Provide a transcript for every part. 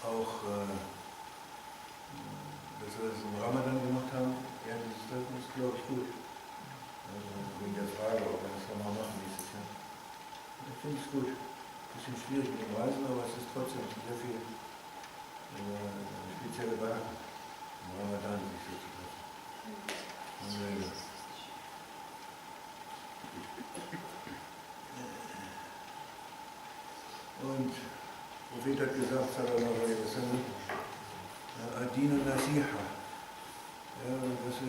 auch, dass wir das im Ramadan gemacht haben, ja, dieses Treffen ist, glaube ich, gut. Also wegen der Frage, ob wir das nochmal machen nächstes Jahr. Ich finde es gut. Ein bisschen schwierig mit dem Reisen, aber es ist trotzdem sehr viel spezielle Werke im Ramadan sich so zu treffen. Und der Prophet hat gesagt, sallallahu alaihi wasallam, Adin und Nasiha. Ja, dass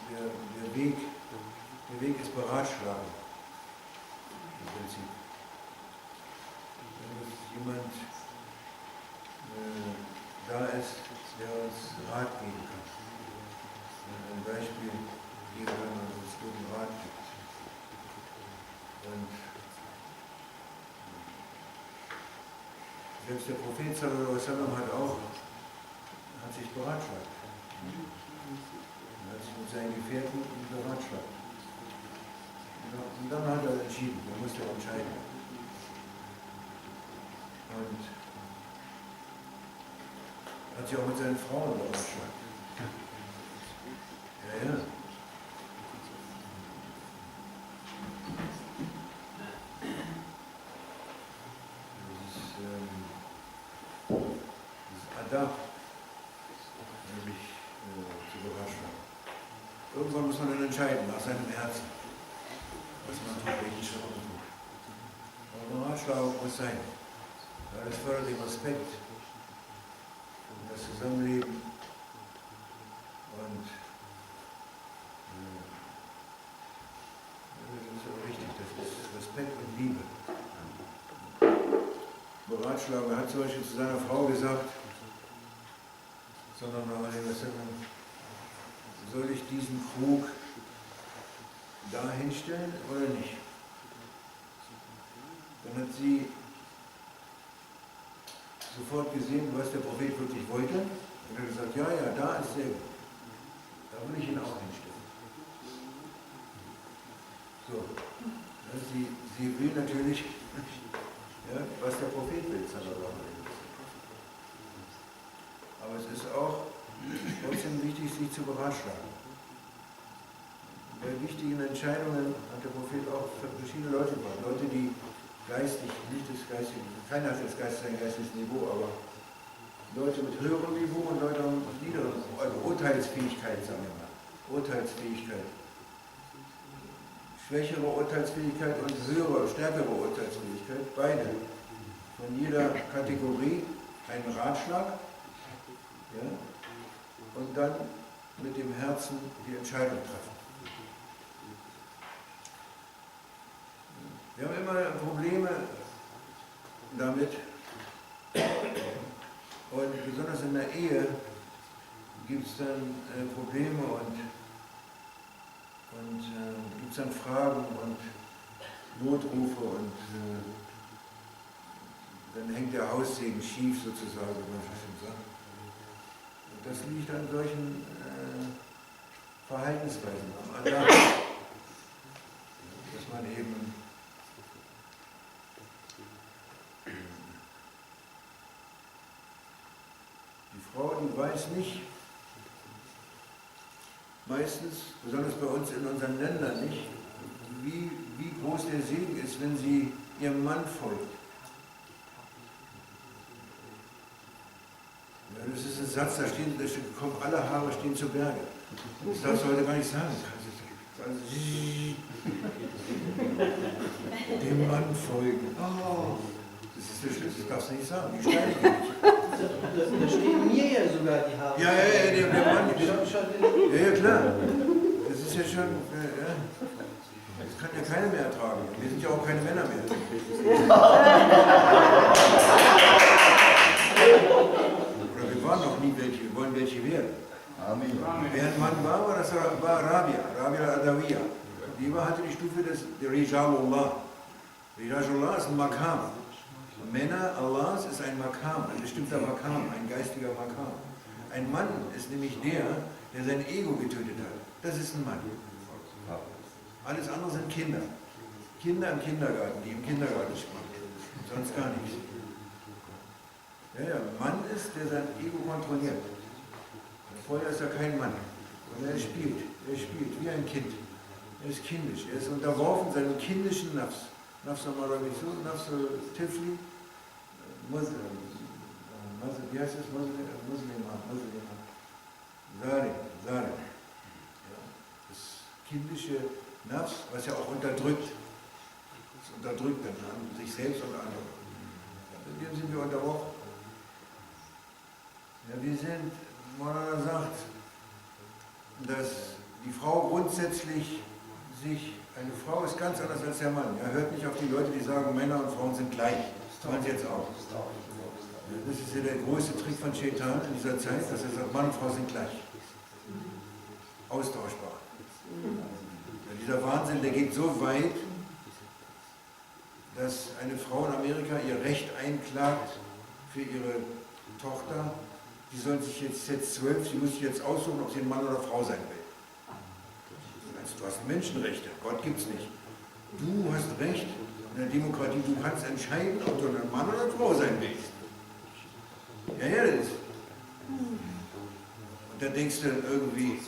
der Weg ist Beratschlagen. Im Prinzip. Wenn jemand da ist, der uns Rat geben kann. Ein Beispiel geben kann und uns guten Rat gibt. Und selbst der Prophet sallallahu alaihi wasallam hat sich beratschlagt. Er hat sich mit seinen Gefährten beratschlagt. Und dann hat er entschieden, er musste entscheiden. Und hat sich auch mit seinen Frauen beratschlagt. Ja. Adab, nämlich zu beratschlagen. Irgendwann muss man dann entscheiden, nach seinem Herzen, was man tut, welchen Schritt man tut. Aber Beratschlagung muss sein, weil es fördert den Respekt und das Zusammenleben und das ist aber wichtig, das ist Respekt und Liebe. Beratschlagung, er hat zum Beispiel zu seiner Frau gesagt, sallallahu alaihi wasallam, soll ich diesen Krug da hinstellen oder nicht? Dann hat sie sofort gesehen, was der Prophet wirklich wollte. Und hat gesagt, ja, da ist sehr gut. Da will ich ihn auch hinstellen. So. Ja, sie will natürlich, ja, was der Prophet will, sallallahu alaihi wasallam. Aber es ist auch trotzdem wichtig, sich zu beratschlagen. Bei wichtigen Entscheidungen hat der Prophet auch verschiedene Leute gebracht. Leute, die geistig, nicht das geistige, keiner hat das ein geistiges Niveau, aber Leute mit höherem Niveau und Leute mit niederem, also Urteilsfähigkeit, sagen wir mal. Urteilsfähigkeit. Schwächere Urteilsfähigkeit und höhere, stärkere Urteilsfähigkeit, beide. Von jeder Kategorie einen Ratschlag, ja, und dann mit dem Herzen die Entscheidung treffen. Wir haben immer Probleme damit und besonders in der Ehe gibt es dann Probleme und gibt es dann Fragen und Notrufe und dann hängt der Haussegen schief sozusagen, wie man so schön sagt. Und das liegt an solchen Verhaltensweisen am Adab, dass man eben die Frau, die weiß nicht, meistens, besonders bei uns in unseren Ländern nicht, wie groß der Segen ist, wenn sie ihrem Mann folgt. Ja, das ist ein Satz, da kommen alle Haare stehen zu Berge. Das darfst du heute gar nicht sagen. Dem Mann folgen. Oh, das ist der Schlüssel, das darfst du nicht sagen. Die steinigen dich. Da stehen mir ja sogar die Haare. Ja, der Mann. Ja, klar. Das ist ja schon. Ja. Das kann ja keiner mehr ertragen. Wir sind ja auch keine Männer mehr. Oder wir waren noch nie welche, wir wollen welche werden. Amen. Wer ein Mann war, war Rabia al-Adawiyya. Die hatte die Stufe der Rijalullah. Rijalullah ist ein Makam. Männer Allahs ist ein Makam, ein bestimmter Makam, ein geistiger Makam. Ein Mann ist nämlich der sein Ego getötet hat. Das ist ein Mann. Alles andere sind Kinder. Kinder im Kindergarten, die im Kindergarten spielen. Sonst gar nichts. Ja, Mann ist, der sein Ego kontrolliert. Vorher ist er kein Mann. Und er spielt wie ein Kind. Er ist kindisch, er ist unterworfen seinem kindischen Nafs. Nafs al-Marabisu, Nafs al-Tifli, wie heißt das? Muslima. Zalim. Ja, das kindische Nafs, was ja auch unterdrückt. Das unterdrückt dann an sich selbst und andere. Ja, dem sind wir unterworfen. Ja, wir sind, Maulana sagt, dass die Frau grundsätzlich eine Frau ist ganz anders als der Mann. Er hört nicht auf die Leute, die sagen, Männer und Frauen sind gleich. Das meint jetzt auch. Das ist ja der größte Trick von Shaitan in dieser Zeit, dass er sagt, Mann und Frau sind gleich. Austauschbar. Ja, dieser Wahnsinn, der geht so weit, dass eine Frau in Amerika ihr Recht einklagt für ihre Tochter. Die soll sich jetzt 12, sie muss sich jetzt aussuchen, ob sie ein Mann oder Frau sein will. Du hast Menschenrechte, Gott gibt es nicht. Du hast Recht in der Demokratie, du kannst entscheiden, ob du ein Mann oder eine Frau sein willst. Ja, das ist. Und dann denkst du irgendwie,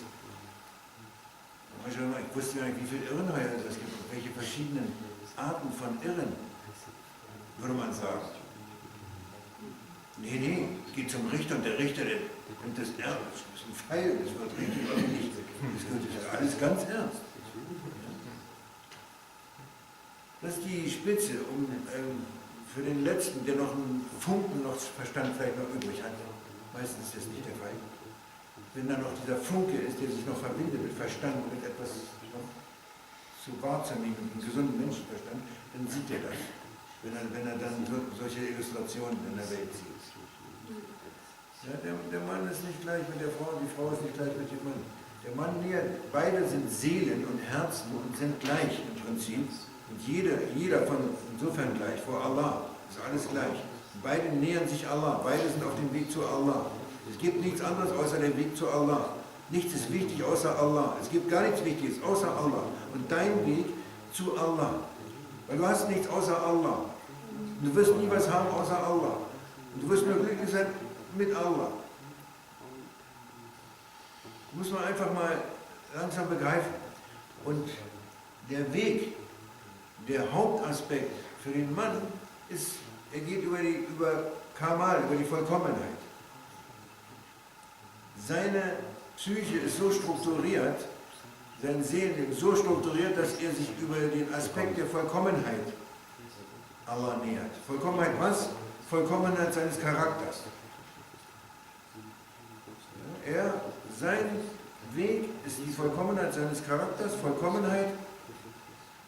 ich wusste gar nicht, wie viele Irren es gibt, welche verschiedenen Arten von Irren, würde man sagen. Nee, es geht zum Richter und der Richter, der nimmt das ernst. Das ist ein Pfeil, das wird richtig öffentlich. Das ist alles ganz ernst. Das ist die Spitze, um für den Letzten, der noch einen Funken noch Verstand vielleicht noch übrig hat. Meistens ist das nicht der Fall. Wenn da noch dieser Funke ist, der sich noch verbindet mit Verstand, mit etwas noch zu wahrzunehmen, mit einem gesunden Menschenverstand, dann sieht er das. Wenn er dann solche Illustrationen in der Welt sieht. Ja, der Mann ist nicht gleich mit der Frau, die Frau ist nicht gleich mit dem Mann. Der Mann nähert, beide sind Seelen und Herzen und sind gleich im Prinzip. Und jeder von insofern gleich, vor Allah, ist alles gleich. Beide nähern sich Allah, beide sind auf dem Weg zu Allah. Es gibt nichts anderes außer dem Weg zu Allah. Nichts ist wichtig außer Allah. Es gibt gar nichts Wichtiges außer Allah. Und dein Weg zu Allah. Weil du hast nichts außer Allah. Du wirst nie was haben außer Allah. Und du wirst nur glücklich sein mit Allah. Muss man einfach mal langsam begreifen. Und der Weg, der Hauptaspekt für den Mann ist, er geht über Kamal, über die Vollkommenheit. Seine Psyche ist so strukturiert, sein Seelenleben so strukturiert, dass er sich über den Aspekt der Vollkommenheit Allah nähert. Vollkommenheit was? Vollkommenheit seines Charakters. Sein Weg ist die Vollkommenheit seines Charakters, Vollkommenheit,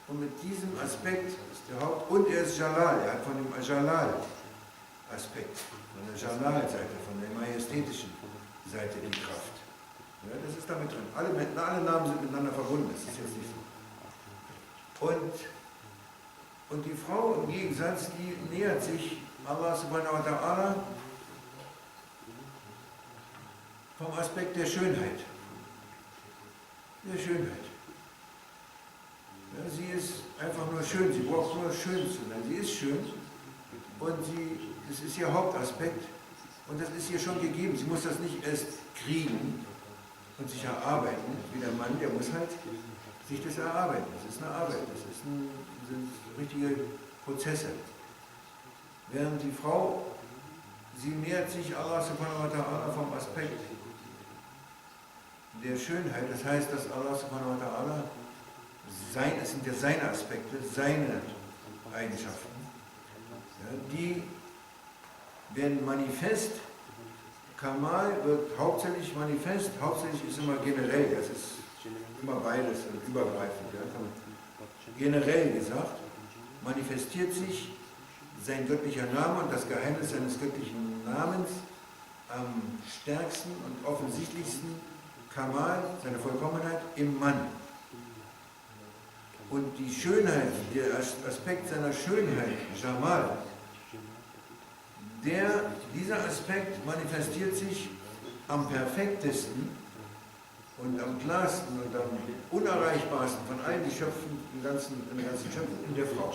und mit diesem Aspekt ist der Haupt, und er ist Jalal, er hat von dem Jalal-Aspekt, von der Jalal-Seite, von der majestätischen Seite die Kraft. Ja, das ist damit drin. Alle Namen sind miteinander verbunden, das ist jetzt nicht so. Und die Frau im Gegensatz, die nähert sich Allah subhanahu wa ta'ala vom Aspekt der Schönheit. Der Schönheit. Ja, sie ist einfach nur schön, sie braucht nur schön zu sein. Sie ist schön und das ist ihr Hauptaspekt und das ist ihr schon gegeben. Sie muss das nicht erst kriegen und sich erarbeiten, wie der Mann, der muss halt sich das erarbeiten. Das ist eine Arbeit, das sind richtige Prozesse. Während die Frau, sie nähert sich Allah subhanahu wa ta'ala vom Aspekt der Schönheit, das heißt, dass Allah subhanahu wa ta'ala, es sind ja seine Aspekte, seine Eigenschaften, ja, die werden manifest. Kamal wird hauptsächlich manifest, hauptsächlich ist immer generell, das ist immer beides und übergreifend. Ja. Generell gesagt, manifestiert sich sein göttlicher Name und das Geheimnis seines göttlichen Namens am stärksten und offensichtlichsten Kamal, seine Vollkommenheit, im Mann. Und die Schönheit, der Aspekt seiner Schönheit, Jamal, dieser Aspekt manifestiert sich am perfektesten und am klarsten und am unerreichbarsten von allen Geschöpfen, in der ganzen Schöpfung, in der Frau.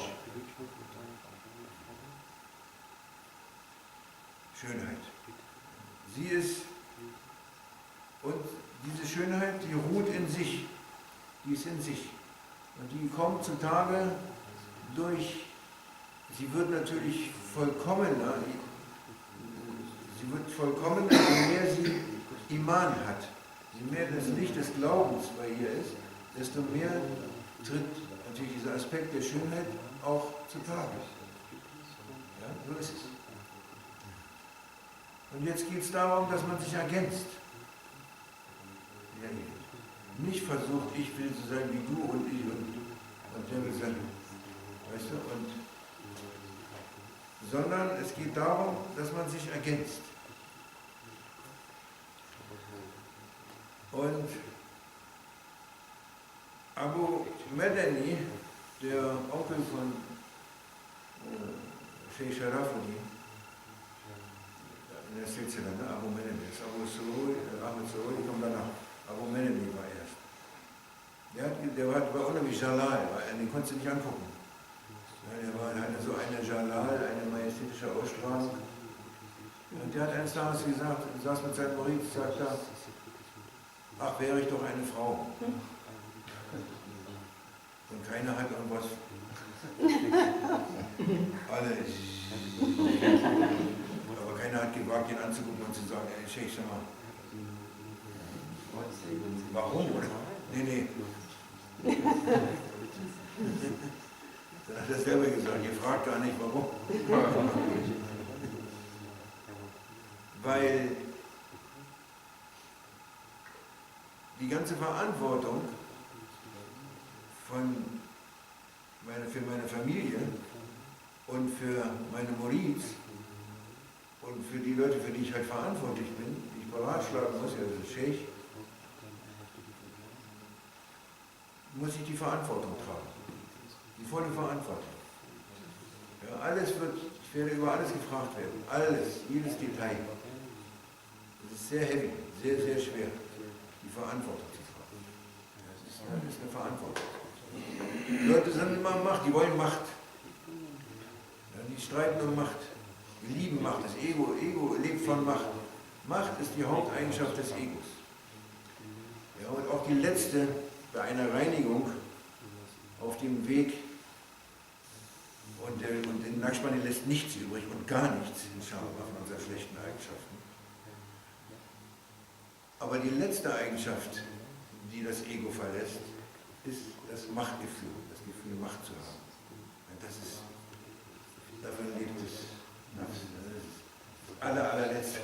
Schönheit. Sie ist, und diese Schönheit, die ruht in sich, die ist in sich. Und die kommt zutage durch, sie wird natürlich vollkommener, sie wird vollkommener, je mehr sie Iman hat. Je mehr das Licht des Glaubens bei ihr ist, desto mehr tritt natürlich dieser Aspekt der Schönheit auch zutage. Ja, so ist es. Und jetzt geht es darum, dass man sich ergänzt. Nicht versucht, ich will so sein wie du und ich und der will sein. Weißt du? Sondern es geht darum, dass man sich ergänzt. Und Abu Madani, der Onkel von Sheikh Sharafuddin, in der Silsila, ne? Abu Madani, das Abu Sururi, Ahmed Sururi kommt danach. Abu Madani war erst. Der war unheimlich Jalal, den konntest du nicht angucken. Ja, hatte so eine Jalal, eine majestätische Ausstrahlung. Und der hat eines Tages gesagt, saß mit seinem Murid, sagt er, ach, wäre ich doch eine Frau. Und keiner hat irgendwas. Alle. Aber keiner hat gewagt, ihn anzugucken und zu sagen, ey, Sheikh, sag mal. Warum? Oder? Nee. Dann hat er selber gesagt, ihr fragt gar nicht, warum. Weil die ganze Verantwortung für meine Familie und für meine Murids und für die Leute, für die ich halt verantwortlich bin, die ich beratschlagen muss, ja, das ist Sheikh, muss ich die Verantwortung tragen. Die volle Verantwortung. Ja, ich werde über alles gefragt werden. Alles, jedes Detail. Das ist sehr heavy, sehr, sehr schwer, die Verantwortung zu tragen. Das ist eine Verantwortung. Die Leute sind immer Macht, die wollen Macht. Ja, die streiten um Macht. Die lieben Macht. Das Ego lebt von Macht. Macht ist die Haupteigenschaft des Egos. Ja, und auch die letzte bei einer Reinigung auf dem Weg. Und den Lakshmana lässt nichts übrig und gar nichts, inshallah, von unseren schlechten Eigenschaften. Aber die letzte Eigenschaft, die das Ego verlässt, ist das Machtgefühl, das Gefühl, Macht zu haben. Und dafür lebt es. Das allerletzte.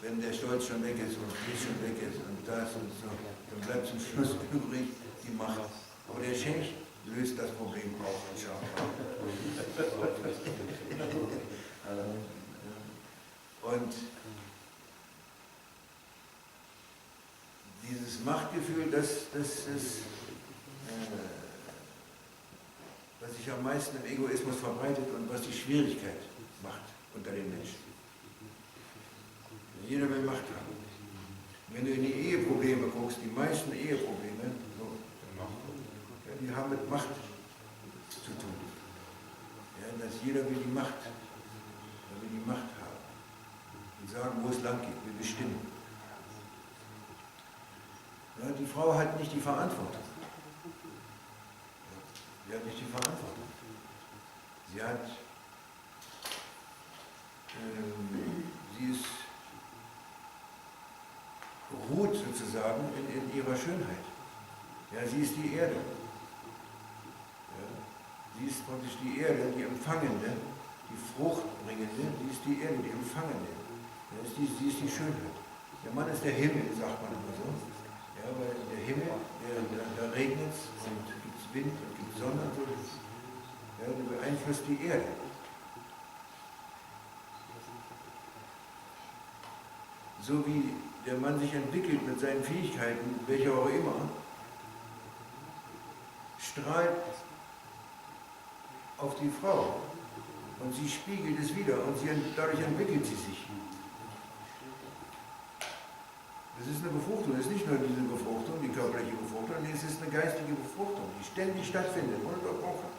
Wenn der Stolz schon weg ist und dies schon weg ist und das und so, dann bleibt zum Schluss übrig die Macht. Aber der Sheikh löst das Problem auch, inshallah. Und dieses Machtgefühl, das ist, was sich am meisten im Egoismus verbreitet und was die Schwierigkeit macht unter den Menschen. Jeder will Macht haben. Wenn du in die Eheprobleme guckst, die meisten Eheprobleme, die haben mit Macht zu tun. Ja, dass jeder will die Macht. Er will die Macht haben. Und sagen, wo es lang geht, will bestimmen. Ja, die Frau hat nicht die Verantwortung. Sie hat nicht die Verantwortung. Sie ruht sozusagen in ihrer Schönheit. Ja, sie ist die Erde. Ja, sie ist praktisch die Erde, die Empfangende, die Fruchtbringende, die ist die Erde, die Empfangende. Ja, sie ist die Schönheit. Der Mann ist der Himmel, sagt man immer so. Ja, weil der Himmel, da regnet es und gibt es Wind und gibt es Sonne und so. Ja, der beeinflusst die Erde. So wie der Mann sich entwickelt mit seinen Fähigkeiten, welche auch immer, strahlt auf die Frau und sie spiegelt es wieder und dadurch entwickelt sie sich. Das ist eine Befruchtung, das ist nicht nur diese Befruchtung, die körperliche Befruchtung, es ist eine geistige Befruchtung, die ständig stattfindet, ununterbrochen.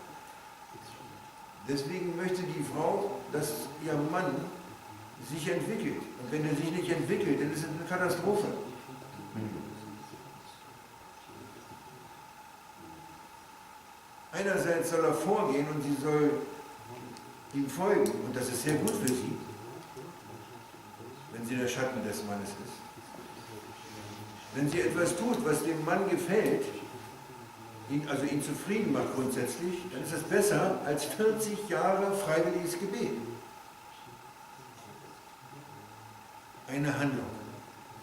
Deswegen möchte die Frau, dass ihr Mann sich entwickelt. Und wenn er sich nicht entwickelt, dann ist es eine Katastrophe. Einerseits soll er vorgehen und sie soll ihm folgen. Und das ist sehr gut für sie, wenn sie der Schatten des Mannes ist. Wenn sie etwas tut, was dem Mann gefällt, also ihn zufrieden macht grundsätzlich, dann ist es besser als 40 Jahre freiwilliges Gebet. Eine Handlung.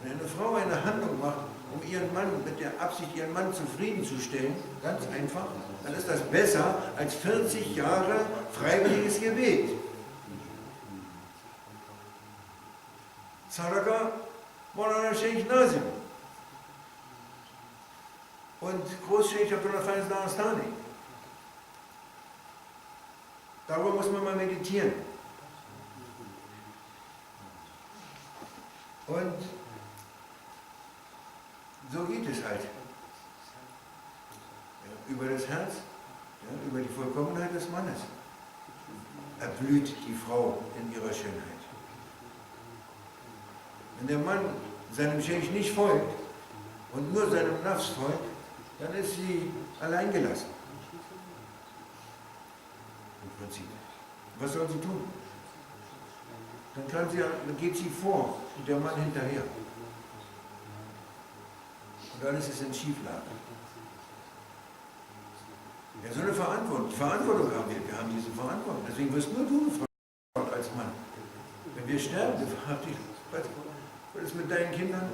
Wenn eine Frau eine Handlung macht, um ihren Mann mit der Absicht, ihren Mann zufriedenzustellen, ganz einfach, dann ist das besser als 40 Jahre freiwilliges Gebet. Sadaka Maulana Sheikh Nazim und Großscheich Abdullah Faiz Dagestani. Darüber muss man mal meditieren. Und so geht es halt. Ja, über das Herz, ja, über die Vollkommenheit des Mannes erblüht die Frau in ihrer Schönheit. Wenn der Mann seinem Scheich nicht folgt und nur seinem Nafs folgt, dann ist sie alleingelassen. Im Prinzip. Was soll sie tun? Dann geht sie vor und der Mann hinterher. Und alles ist in Schieflage. Ja, so eine Verantwortung haben wir. Wir haben diese Verantwortung. Deswegen wirst nur du gefragt als Mann. Wenn wir sterben, was ist mit deinen Kindern?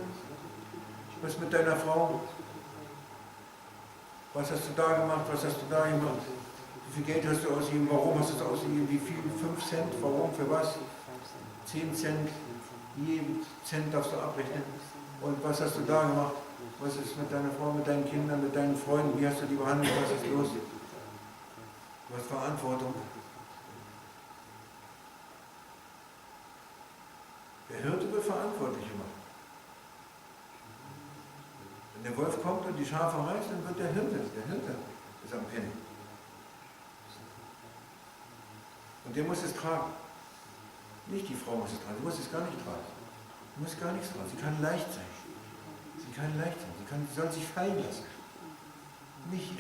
Was ist mit deiner Frau? Was hast du da gemacht? Was hast du da gemacht? Wie viel Geld hast du ausgegeben? Warum hast du es ausgegeben? Wie viel? 5 Cent? Warum? Für was? 10 Cent? Jeden Cent darfst du abrechnen. Und was hast du da gemacht? Was ist mit deiner Frau, mit deinen Kindern, mit deinen Freunden? Wie hast du die behandelt? Was ist los? Du hast Verantwortung. Der Hirte wird Verantwortliche machen. Wenn der Wolf kommt und die Schafe reißt, dann wird der Hirte ist am Pennen. Und der muss es tragen. Nicht die Frau muss es tragen, sie muss es gar nicht tragen. Sie muss gar nichts tragen, sie kann leicht sein. Sie kann leicht sein, sie soll sich fallen lassen. Nicht.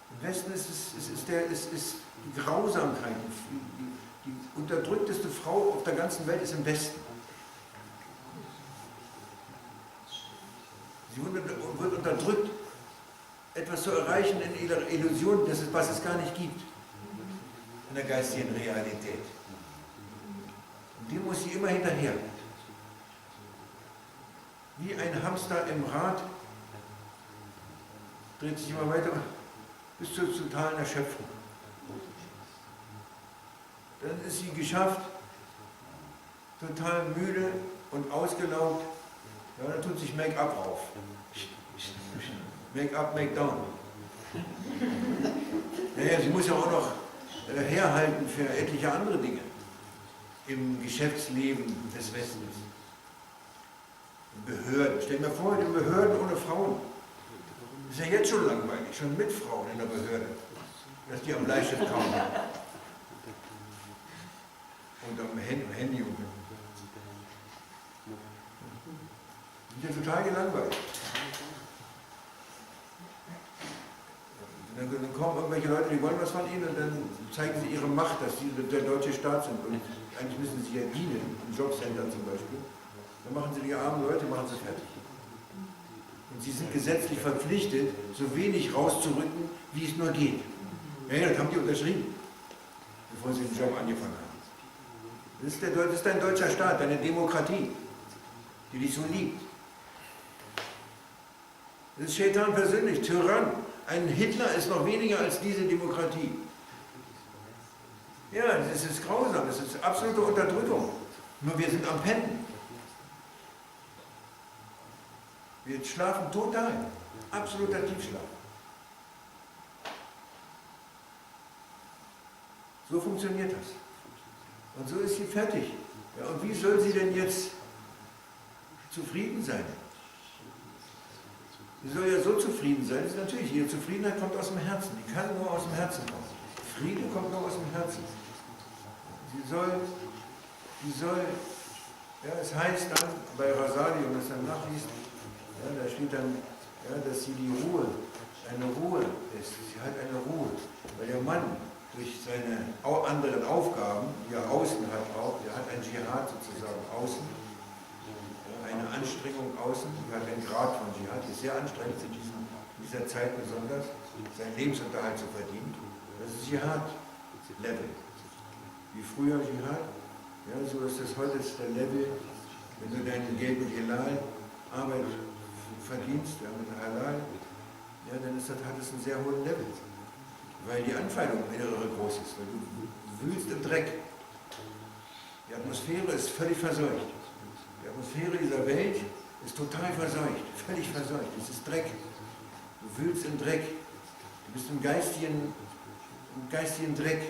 Im Westen ist die Grausamkeit, die unterdrückteste Frau auf der ganzen Welt ist im Westen. Sie wird unterdrückt, etwas zu erreichen in ihrer Illusion, was es gar nicht gibt, in der geistigen Realität. Und dem muss sie immer hinterher. Wie ein Hamster im Rad dreht sich immer weiter bis zur totalen Erschöpfung. Dann ist sie geschafft, total müde und ausgelaugt. Ja, dann tut sich Make-up auf. Make-up, Make-down. Naja, sie muss ja auch noch herhalten für etliche andere Dinge im Geschäftsleben des Westens. In Behörden. Stell dir mal vor, in Behörden ohne Frauen. Das ist ja jetzt schon langweilig, schon mit Frauen in der Behörde, dass die am Bleistift kauen. Und am Handy. Die sind ja total gelangweilt. Dann kommen irgendwelche Leute, die wollen was von ihnen und dann zeigen sie ihre Macht, dass sie der deutsche Staat sind. Und eigentlich müssen sie ja dienen, im Jobcenter zum Beispiel. Dann machen sie die armen Leute, machen sie fertig. Und sie sind gesetzlich verpflichtet, so wenig rauszurücken, wie es nur geht. Ja, das haben die unterschrieben, bevor sie den Job angefangen haben. Das ist dein deutscher Staat, deine Demokratie, die dich so liebt. Das ist Shaitan persönlich, Tyrann. Ein Hitler ist noch weniger als diese Demokratie. Ja, das ist grausam, das ist absolute Unterdrückung. Nur wir sind am Pennen. Wir schlafen total. Absoluter Tiefschlaf. So funktioniert das. Und so ist sie fertig. Ja, und wie soll sie denn jetzt zufrieden sein? Sie soll ja so zufrieden sein, das ist natürlich, ihre Zufriedenheit kommt aus dem Herzen, die kann nur aus dem Herzen kommen. Friede kommt nur aus dem Herzen. Sie soll, ja, es heißt dann bei Rasali, und das dann nachliest, ja, da steht dann, ja, dass sie die Ruhe, eine Ruhe ist. Sie hat eine Ruhe, weil der Mann durch seine anderen Aufgaben, die er außen hat auch, er hat ein Dschihad sozusagen außen, ja, eine Anstrengung außen, er hat einen Grad von Dschihad, die ist sehr anstrengend in dieser Zeit besonders, seinen Lebensunterhalt zu verdienen. Das ist Dschihad-Level. Wie früher Dschihad, ja, so ist das heute ist der Level, wenn du dein Geld mit Halal-Arbeit verdienst, ja, mit Halal, ja, dann hat es einen sehr hohen Level. Weil die Anfeindung irre groß ist, weil du wühlst im Dreck. Die Atmosphäre ist völlig verseucht. Die Atmosphäre dieser Welt ist total verseucht, völlig verseucht. Es ist Dreck. Du wühlst im Dreck. Du bist im geistigen Dreck.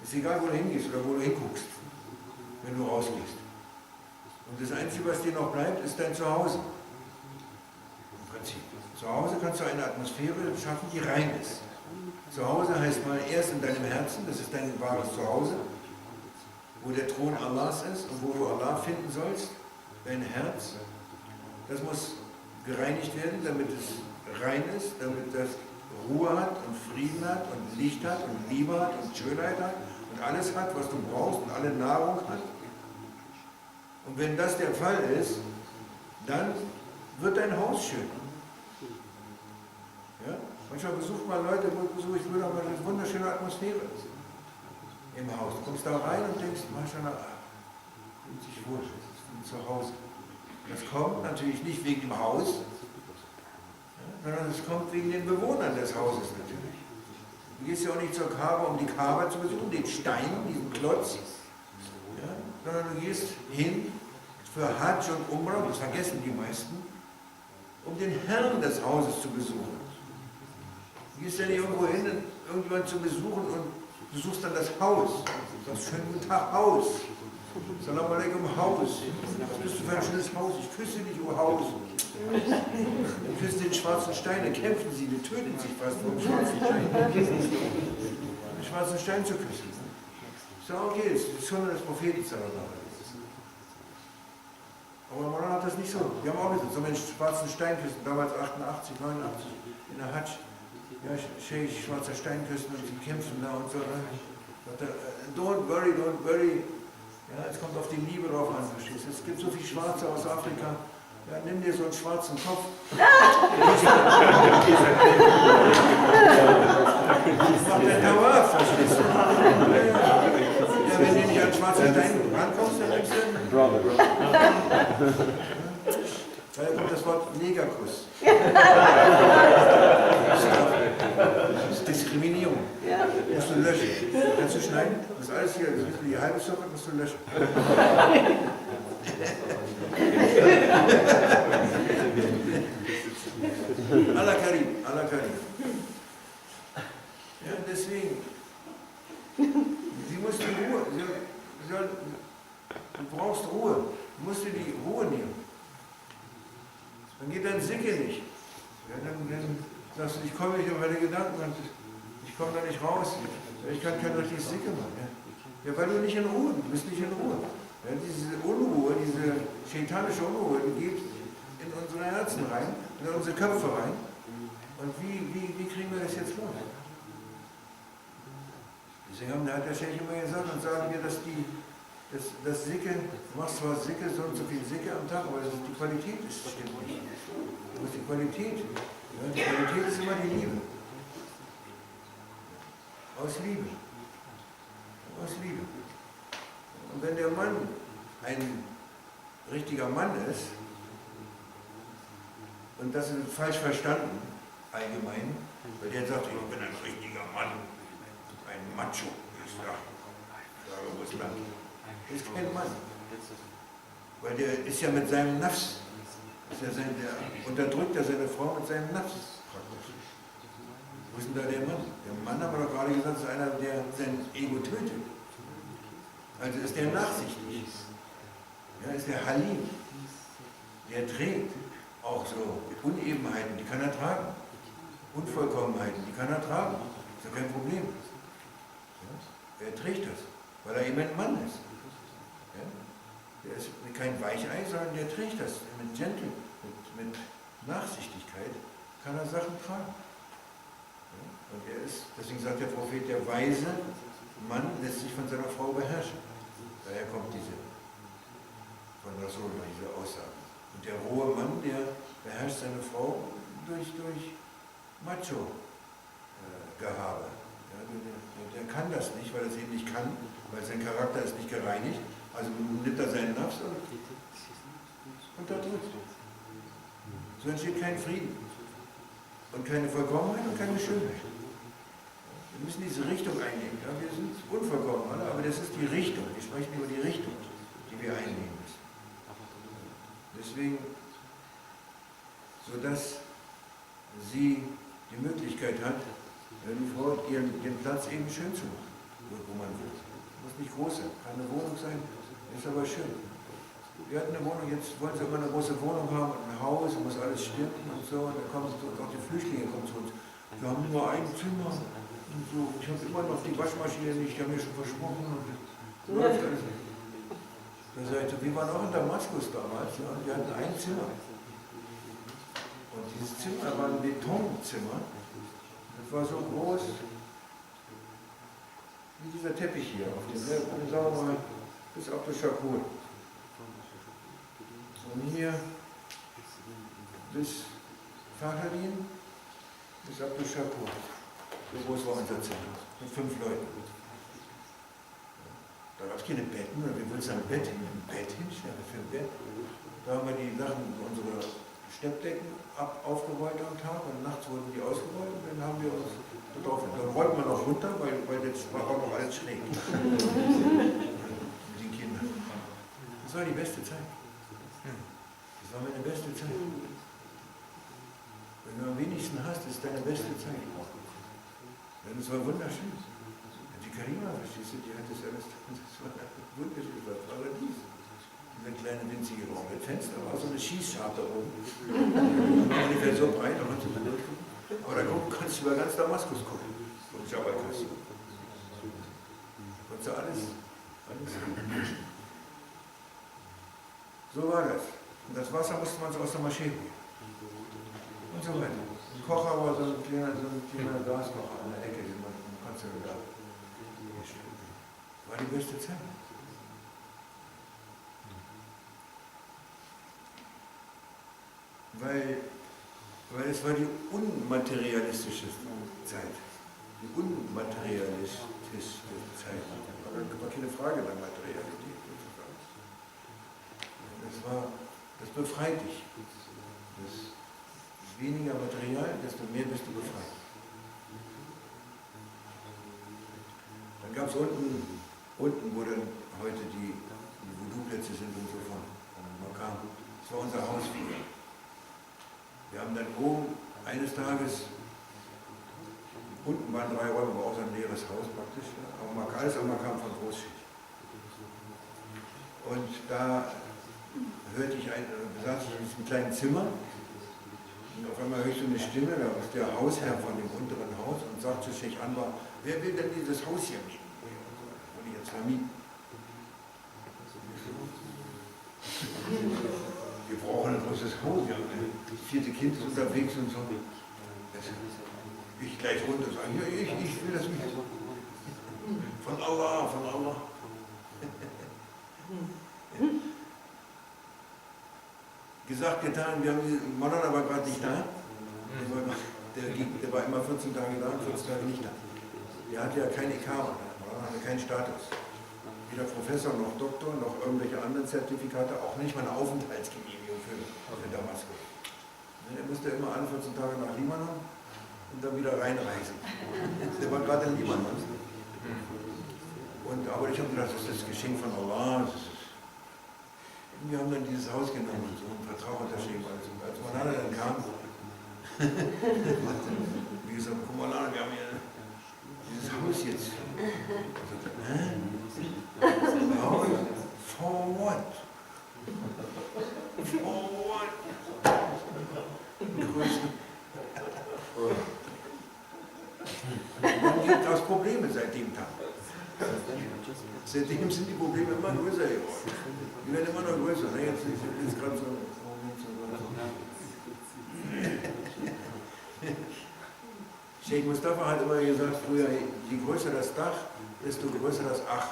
Ist egal, wo du hingehst oder wo du hinguckst, wenn du rausgehst. Und das Einzige, was dir noch bleibt, ist dein Zuhause. Im Prinzip. Zu Hause kannst du eine Atmosphäre schaffen, die rein ist. Zu Hause heißt mal erst in deinem Herzen, das ist dein wahres Zuhause, wo der Thron Allahs ist und wo du Allah finden sollst, dein Herz. Das muss gereinigt werden, damit es rein ist, damit das Ruhe hat und Frieden hat und Licht hat und Liebe hat und Schönheit hat und alles hat, was du brauchst und alle Nahrung hat. Und wenn das der Fall ist, dann wird dein Haus schön. Ja? Manchmal besucht man Leute, ich würde aber eine wunderschöne Atmosphäre im Haus. Du kommst da rein und denkst, manchmal fühlt sich wohl, das ist wie zu Hause. Das kommt natürlich nicht wegen dem Haus, ja, sondern es kommt wegen den Bewohnern des Hauses natürlich. Du gehst ja auch nicht zur Kaaba, um die Kaaba zu besuchen, den Stein, diesen Klotz, ja, sondern du gehst hin für Hajj und Umrah, das vergessen die meisten, um den Herrn des Hauses zu besuchen. Du gehst ja nicht irgendwo hin, irgendjemanden zu besuchen und besuchst dann das Haus. Du sagst, schönen guten Tag, Haus. Salam alaikum, Haus. Was bist du für ein schönes Haus? Ich küsse dich, oh Haus. Dann küssen den schwarzen Stein, dann kämpfen sie, die töten sich fast vor dem schwarzen Stein. Den schwarzen Stein zu küssen. So, okay, das ist die Sunna des Propheten. Aber Moran hat das nicht so. Wir haben auch gesagt, so einen schwarzen Stein küssen, damals 88, 89, in der Hajj. Ja, Sheikh, schwarzer Stein küssen und sie kämpfen da und so. Don't worry. Ja, es kommt auf die Liebe drauf an, verstehst du? Es gibt so viele Schwarze aus Afrika. Ja, nimm dir so einen schwarzen Kopf. Mach den Tawaf, verstehst du? Ja, wenn du nicht an schwarzen Stein rankommst, dann denkst du. Da kommt das Wort Negerkuss. Das ist Diskriminierung. Musst du löschen. Kannst du schneiden? Das ist alles hier, das ist die halbe Suppe, musst du löschen. Allah Karim, Allah Karim. Ja, deswegen. Sie muss die Ruhe. Du brauchst Ruhe. Du musst dir die Ruhe nehmen. Dann geht dein Sicke nicht. Ja, dann sagst du, ich komme nicht auf meine Gedanken, ich komme da nicht raus. Ich kann kein richtiges Sicke machen. Ja, weil du nicht in Ruhe bist, du bist nicht in Ruhe. Ja, diese Unruhe, diese shaitanische Unruhe, die geht in unsere Herzen rein, in unsere Köpfe rein. Und wie kriegen wir das jetzt los? Deswegen hat der Sheikh immer gesagt und sagen wir, dass das Sicke, du machst zwar Sicke, so und so viel Sicke am Tag, aber die Qualität stimmt nicht. Du musst die Qualität, ja, die Qualität ist immer die Liebe. Aus Liebe. Aus Liebe. Und wenn der Mann ein richtiger Mann ist, und das ist falsch verstanden, allgemein, weil der sagt, ich bin ein richtiger Mann, ein Macho, ich sage Russland. Er ist kein Mann. Weil der ist ja mit seinem Nafs, der unterdrückt ja seine Frau mit seinem Nafs. Wo ist denn da der Mann? Der Mann, haben wir doch gerade gesagt, ist einer, der sein Ego tötet. Also ist der nachsichtig. Ja, ist der Halim. Der trägt. auch so Unebenheiten, die kann er tragen. Unvollkommenheiten, die kann er tragen. Ist ja kein Problem. Ja? Er trägt das, weil er eben ein Mann ist. Ja? Der ist kein Weichei, sondern der trägt das mit mit Nachsichtigkeit, kann er Sachen tragen. Ja? Und er ist, deswegen sagt der Prophet, der weise Mann lässt sich von seiner Frau beherrschen. Daher kommt von Rasulullah diese Aussage. Und der rohe Mann, der beherrscht seine Frau durch Macho-Gehabe. Ja, der kann das nicht, weil er es eben nicht kann, weil sein Charakter ist nicht gereinigt. Also nimmt er seinen Nafs und unterdrückt. So entsteht kein Frieden. Und keine Vollkommenheit und keine Schönheit. Wir müssen diese Richtung einnehmen. Ja, wir sind unvollkommen alle, aber das ist die Richtung. Wir sprechen über die Richtung, die wir einnehmen müssen. Deswegen, sodass sie die Möglichkeit hat, die Frau den Platz eben schön zu machen, wo man will. Muss nicht groß sein, kann eine Wohnung sein, ist aber schön. Wir hatten eine Wohnung, jetzt wollen sie immer eine große Wohnung haben und ein Haus, muss alles stimmen und so. Und dann kommen auch die Flüchtlinge kommen zu uns. Wir haben nur ein Zimmer und so. Ich habe immer noch die Waschmaschine nicht, die haben mir schon versprochen. Und läuft alles. Da sagte, wir waren auch in Damaskus damals, ja, und wir hatten ein Zimmer. Und dieses Zimmer war ein Betonzimmer. Das war so groß wie dieser Teppich hier auf dem, sagen wir mal, bis auf das Schakul. Und hier bis Fahradin, bis Abdul Shakur. So groß war unser Zimmer, mit 5 Leuten. Da gab es keine Betten, oder wir wollten ein Bett hinstellen, für ein Bett. Da haben wir die Sachen, unsere Steppdecken aufgerollt am Tag und nachts wurden die ausgerollt und dann haben wir uns drauf. Dann rollten wir noch runter, weil jetzt war auch noch alles schräg. Mit den Kindern. Das war die beste Zeit. Das war meine beste Zeit. Wenn du am wenigsten hast, ist deine beste Zeit. Denn es war wunderschön. Die Karima, verstehst du, die hat das alles, das war wunderschön, das war Paradies. Dieser kleine winzige Raum mit Fenster, war so eine Schießscharte oben. Ungefähr so breit, aber da kannst du über ganz Damaskus gucken. Und Jabal-Kassi. Konntest du alles. So war das. Und das Wasser musste man so aus der Moschee holen. Und so weiter. Ein Kocher war so ein kleiner Gaskocher an der Ecke, den man konnte da. War die beste Zeit. Weil es war die unmaterialistische Zeit. Die unmaterialistische Zeit. Aber da war keine Frage der Materialität. Das befreit dich. Das weniger Material, desto mehr bist du befreit. Dann gab es unten, wo dann heute die Voodoo-Plätze sind und so von Makam. Das war unser Haus früher. Wir haben dann oben eines Tages, unten waren 3 Räume, war auch so ein leeres Haus praktisch, aber alles am Makam von Großschicht. Und da hörte ich saß ich in diesem kleinen Zimmer und auf einmal höre ich so eine Stimme, da ist der Hausherr von dem unteren Haus und sagt zu Sheikh Anwar, wer will denn dieses Haus hier mieten? Wollte ich jetzt vermieten. Wir brauchen ein großes Haus, wir haben das 4. Kind ist unterwegs und so. Ich gleich runter sagen, ja, ich will das mieten. Von Allah, von Allah. Gesagt, getan, wir haben den Mann aber gerade nicht da. Der war immer 14 Tage da und 14 Tage nicht da. Der hat ja keine Ikama, hatte keinen Status. Weder Professor noch Doktor noch irgendwelche anderen Zertifikate, auch nicht mal eine Aufenthaltsgenehmigung für Damaskus. Er musste immer alle 14 Tage nach Libanon und dann wieder reinreisen. Der war gerade in Libanon. Aber ich habe gedacht, das ist das Geschenk von Allah. Wir haben dann dieses Haus genommen und so einen Vertrag unterschrieben. Als Manana dann kam, wie gesagt, guck mal an, wir haben hier dieses Haus jetzt. Haus? For what? For what? Probleme seit dem Tag. Seitdem sind die Probleme immer größer geworden. Die werden immer noch größer. Ne? Jetzt ist gerade so. Sheikh Mustafa hat immer gesagt, früher, je größer das Dach, desto größer das Ach.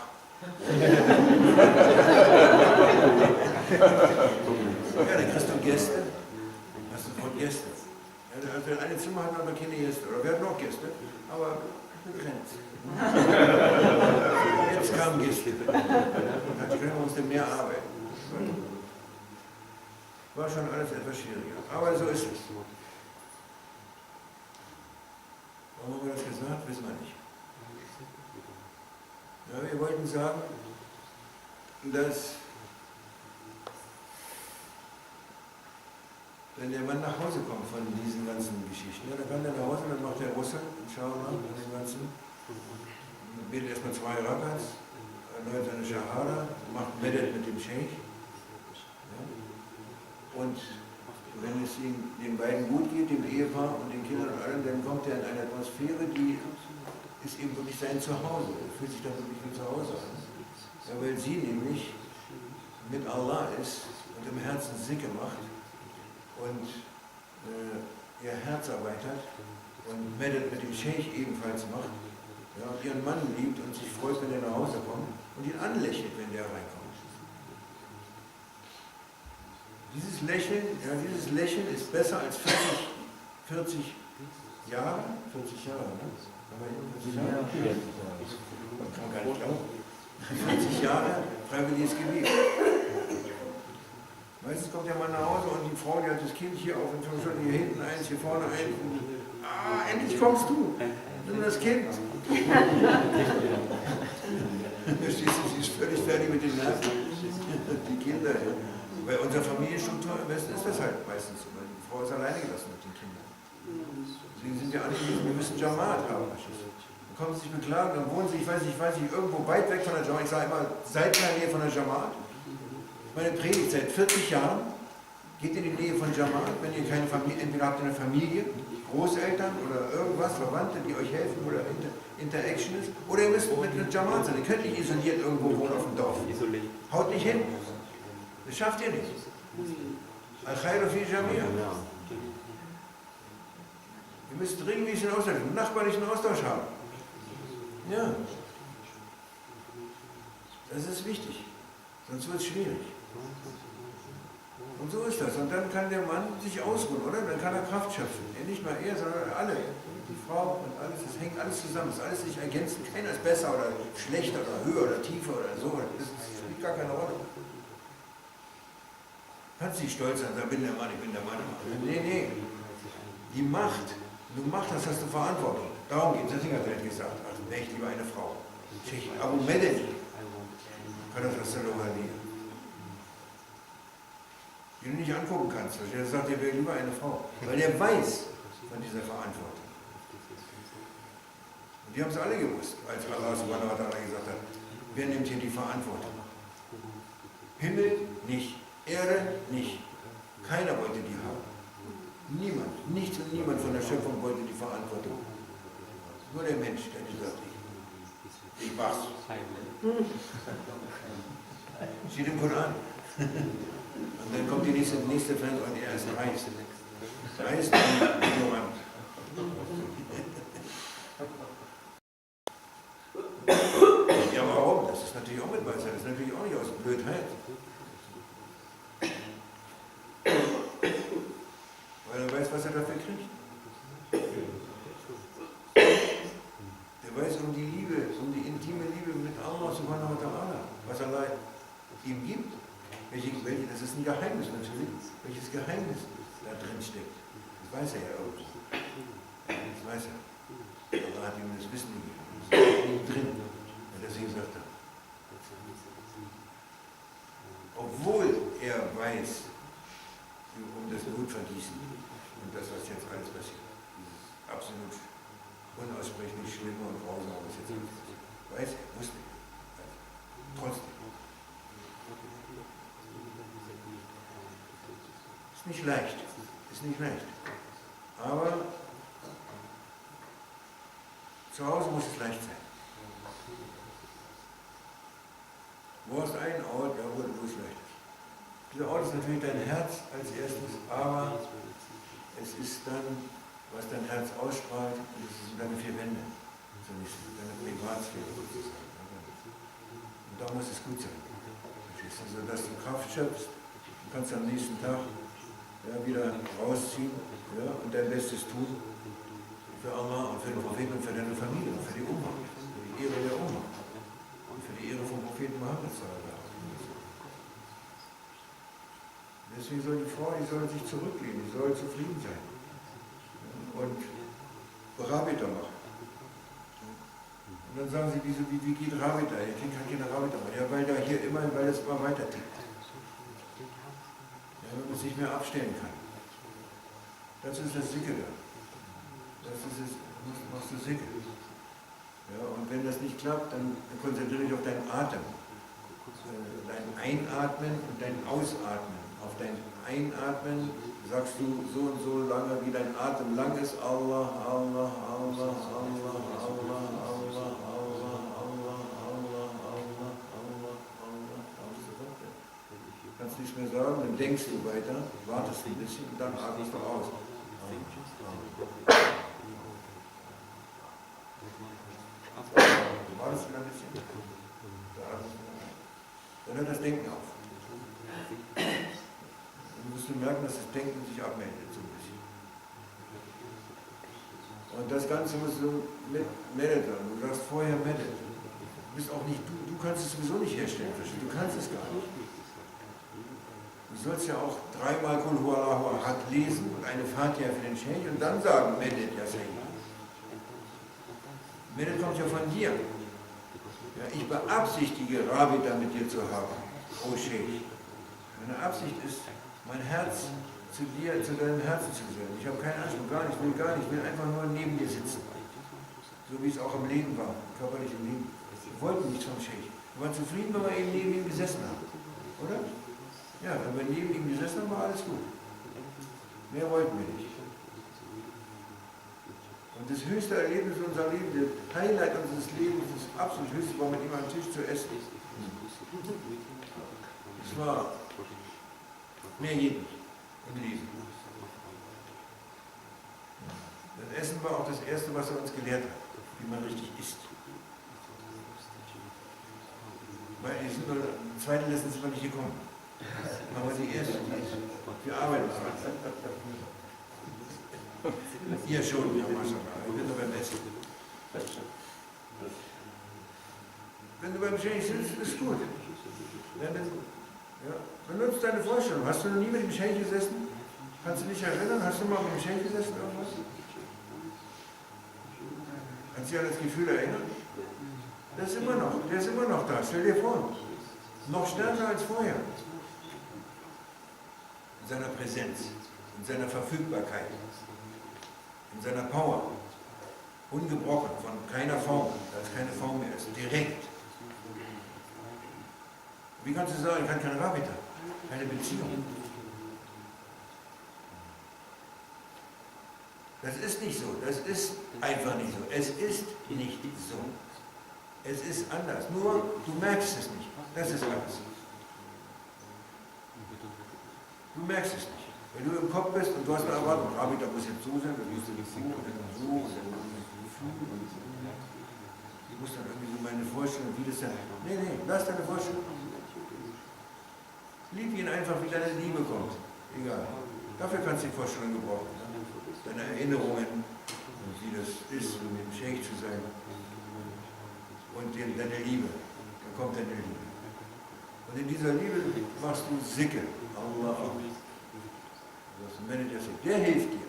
Ja, dann kriegst du Gäste, hast du von Gäste. Ja, also eine Zimmer hat aber keine Gäste, oder wir hatten auch Gäste, aber begrenzt. Jetzt kamen Gäste. Dann können wir uns denn mehr arbeiten. War schon alles etwas schwieriger, aber so ist es. Warum haben wir das gesagt, wissen wir nicht. Ja, wir wollten sagen, dass wenn der Mann nach Hause kommt von diesen ganzen Geschichten, ja, dann kann der nach Hause, dann macht der Russe, Inshallah, an den ganzen, betet erstmal 2 Rakats, erneuert seine Shahada, macht Medet mit dem Sheikh. Ja. Und wenn es den beiden gut geht, dem Ehepaar und den Kindern und allem, dann kommt er in eine Atmosphäre, die ist eben wirklich sein Zuhause. Er fühlt sich da wirklich wie zu Hause an. Ja, weil sie nämlich mit Allah ist und im Herzen Sikr macht und ihr Herz erweitert und Medet mit dem Sheikh ebenfalls macht, ja, und ihren Mann liebt und sich freut, wenn er nach Hause kommt und ihn anlächelt, wenn der reinkommt. Dieses Lächeln ist besser als 40 Jahre, 40 Jahre, ne? 40 Jahre? Man kann gar nicht glauben. 40 Jahre freiwilliges Gebet. Meistens kommt der Mann nach Hause und die Frau, die hat das Kind hier auf und schon hier hinten eins, hier vorne eins. Endlich kommst du. Nimm das Kind. Sie ist völlig fertig mit den Nerven. Die Kinder. Bei unserer Familienstruktur im Westen ist das halt meistens so. Die Frau ist alleine gelassen mit den Kindern. Sie sind ja angewiesen, wir müssen Jamaat haben. Dann kommen sie sich beklagen, dann wohnen sie, ich weiß nicht, irgendwo weit weg von der Jamaat. Ich sage immer, seid in der Nähe von der Jamaat. Meine Predigt seit 40 Jahren, geht in die Nähe von Jamaat, wenn ihr keine Familie, entweder habt ihr eine Familie, Großeltern oder irgendwas, Verwandte, die euch helfen oder Interaction ist, oder ihr müsst mit einer Jamaat sein. Ihr könnt nicht isoliert irgendwo wohnen auf dem Dorf. Haut nicht hin. Das schafft ihr nicht. Al-Khairu fi Jamia. Ihr müsst regelmäßig einen Austausch, einen nachbarlichen Austausch haben. Ja. Das ist wichtig. Sonst wird es schwierig. Und so ist das. Und dann kann der Mann sich ausruhen, oder? Dann kann er Kraft schöpfen. Nicht nur er, sondern alle. Die Frau und alles. Das hängt alles zusammen. Das ist alles sich ergänzend. Keiner ist besser oder schlechter oder höher oder tiefer oder so. Das spielt gar keine Rolle. Kannst nicht stolz sein, sagen, ich bin der Mann. Nee. Die Macht, du Macht hast, hast du Verantwortung. Darum geht es, deswegen hat er gesagt, also ich lieber eine Frau. Abu Medeni, kann das Salomani. Die du nicht angucken kannst. Er sagt, er wäre lieber eine Frau. Weil er weiß von dieser Verantwortung. Und die haben es alle gewusst, als Allah subhanahu wa ta'ala gesagt hat, wer nimmt hier die Verantwortung? Himmel nicht. Erde nicht. Keiner wollte die haben. Niemand. Nichts und niemand von der Schöpfung wollte die Verantwortung. Nur der Mensch, der gesagt hat, ich mach's. Steht im Koran. Und dann kommt die nächste Fan und er ist dreist. Dreist und ignorant. Ja, warum? Das ist natürlich auch mit Weisheit. Das ist natürlich auch nicht aus Blödheit. Weil er weiß, was er dafür kriegt. Der weiß um die Liebe, um die intime Liebe mit Allah subhanahu wa ta'ala, was Allah ihm gibt. Das ist ein Geheimnis natürlich, welches Geheimnis da drin steckt. Das weiß er ja auch. Das weiß er. Allah hat ihm das Wissen gegeben. Das ist in ihm drin, weil er es gesagt hat. Obwohl er weiß, um das Blutvergießen und das, was jetzt alles passiert. Dieses absolut unaussprechlich Schlimme und Grausame, was jetzt alles passiert. Weiß er, wusste er. Trotzdem. Ist nicht leicht. Ist nicht leicht. Aber zu Hause muss es leicht sein. Du hast einen Ort, ja, wo du durchleuchtest. Dieser Ort ist natürlich dein Herz als erstes, aber es ist dann, was dein Herz ausstrahlt, das sind deine vier Wände, also deine Privatsphäre sozusagen. Und da muss es gut sein, sodass du Kraft schöpfst. Du kannst am nächsten Tag ja, wieder rausziehen ja, und dein Bestes tun für Allah und für den Propheten und für deine Familie und für die Umma, für die Ehre der Umma und für die Ehre vom Propheten Mohammed. Deswegen soll die Frau, die soll sich zurücklehnen, die soll zufrieden sein und Rabita machen. Und dann sagen sie, wie geht Rabita? Ihr Kind kann keine Rabita machen. Ja, weil es immer weiter tickt. Ja, wenn man es nicht mehr abstellen kann. Das ist das Sicke da. Das ist es, machst du Sicke. Ja, und wenn das nicht klappt, dann konzentriere dich auf deinen Atem. Dein Einatmen und dein Ausatmen. Auf dein Einatmen sagst du so und so lange, wie dein Atem lang ist. Allah, Allah, Allah, Allah, Allah, Allah, Allah, Allah, Allah, Allah, Allah, Allah. Du kannst nichts mehr sagen, dann denkst du weiter, wartest ein bisschen und dann atmest du aus. Du wartest wieder ein bisschen. Dann hört das Denken auf. Dann musst du merken, dass das Denken sich abmeldet, so ein bisschen. Und das Ganze musst du mit meditieren. Du sagst vorher meditieren. Du bist auch nicht, du kannst es sowieso nicht herstellen, du kannst es gar nicht. Du sollst ja auch dreimal Kul Huwallahu Ahad lesen und eine Fatiha für den Scheich und dann sagen, Medit ya Sayyid. Medit kommt ja von dir. Ja, ich beabsichtige, Rabita mit dir zu haben, O Scheich. Meine Absicht ist, mein Herz zu dir, zu deinem Herzen zu sein. Ich habe keinen Anspruch, gar nicht, ich will einfach nur neben dir sitzen. So wie es auch im Leben war, körperlich im Leben. Wir wollten nichts vom Scheich. Wir waren zufrieden, wenn wir eben neben ihm gesessen haben. Oder? Ja, wenn wir neben ihm gesessen haben, war alles gut. Mehr wollten wir nicht. Und das höchste Erlebnis unserer Leben, das Highlight unseres Lebens, das absolut höchste, war mit ihm am Tisch zu essen. Es war mehr geht nicht im Leben. Das Essen war auch das Erste, was er uns gelehrt hat, wie man richtig isst. Weil die zweite Lesson sind wir nicht gekommen. Aber die erste, wir arbeiten daran. Ihr schon, ja, Maschallah. Ich bin nur beim Essen. Wenn du beim Scheich sitzt, ist gut. Ja, benutzt deine Vorstellung. Hast du noch nie mit dem Scheich gesessen? Kannst du dich erinnern? Hast du mal mit dem Scheich gesessen irgendwas? Kannst du dich an das Gefühl erinnern? Der ist immer noch da. Stell dir vor. Noch stärker als vorher. In seiner Präsenz, in seiner Verfügbarkeit, in seiner Power. Ungebrochen, von keiner Form, da es keine Form mehr ist. Direkt. Wie kannst du sagen, ich kann keine Rabita, keine Beziehung? Das ist nicht so, das ist einfach nicht so. Es ist nicht so. Es ist anders, nur du merkst es nicht. Das ist alles. Du merkst es nicht. Wenn du im Kopf bist und du hast eine Erwartung, Rabita muss jetzt so sein, dann musst du nicht so und dann so und dann musst du ich muss dann irgendwie so meine Vorstellung, wie das dann. Nee, lass deine Vorstellung. Lieb ihn einfach, wie deine Liebe kommt. Egal. Dafür kannst du die Vorstellung gebrauchen. Deine Erinnerungen, wie das ist, mit dem Scheich zu sein. Und deine Liebe. Dann kommt deine Liebe. Und in dieser Liebe machst du Sicke. Allah. Der hilft dir.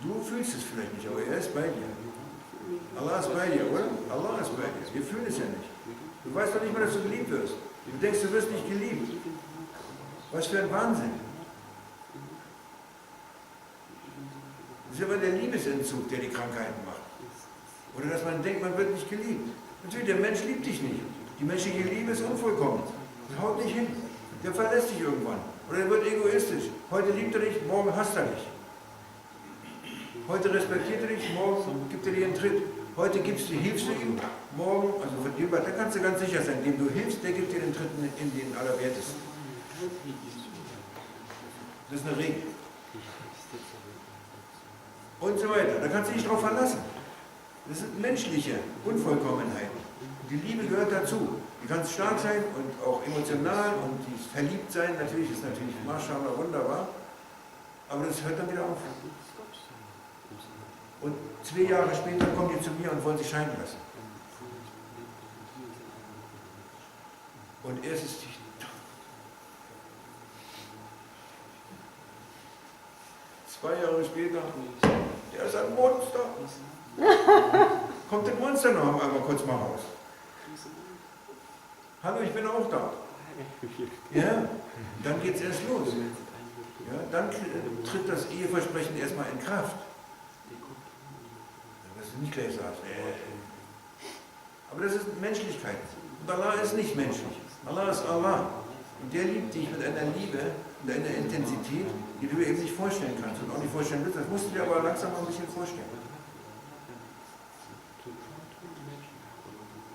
Du fühlst es vielleicht nicht, aber er ist bei dir. Allah ist bei dir, oder? Allah ist bei dir. Wir fühlen es ja nicht. Du weißt doch nicht mal, dass du geliebt wirst. Du denkst, du wirst nicht geliebt. Was für ein Wahnsinn. Das ist aber der Liebesentzug, der die Krankheiten macht. Oder dass man denkt, man wird nicht geliebt. Natürlich, der Mensch liebt dich nicht. Die menschliche Liebe ist unvollkommen. Das haut nicht hin. Der verlässt dich irgendwann. Oder er wird egoistisch. Heute liebt er dich, morgen hasst er dich. Heute respektiert er dich, morgen gibt er dir einen Tritt. Heute hilfst du ihm, morgen, also von dem, da kannst du ganz sicher sein, dem du hilfst, der gibt dir den Dritten in den Allerwertesten. Das ist eine Regel. Und so weiter. Da kannst du dich drauf verlassen. Das sind menschliche Unvollkommenheiten. Die Liebe gehört dazu. Die kann stark sein und auch emotional und die verliebt sein. Natürlich ist natürlich Maschallah wunderbar. Aber das hört dann wieder auf. Und 2 Jahre später kommen die zu mir und wollen sich scheiden lassen. Und erst ist die 2 Jahre später, der ist ein Monster. Kommt das Monster noch einmal kurz mal raus. Hallo, ich bin auch da. Ja, dann geht es erst los. Ja, dann tritt das Eheversprechen erstmal in Kraft. Dass du nicht gleich sagst, aber das ist Menschlichkeit. Und Allah ist nicht menschlich. Allah ist Allah. Und der liebt dich mit einer Liebe und einer Intensität, die du dir eben nicht vorstellen kannst und auch nicht vorstellen willst. Das musst du dir aber langsam mal ein bisschen vorstellen.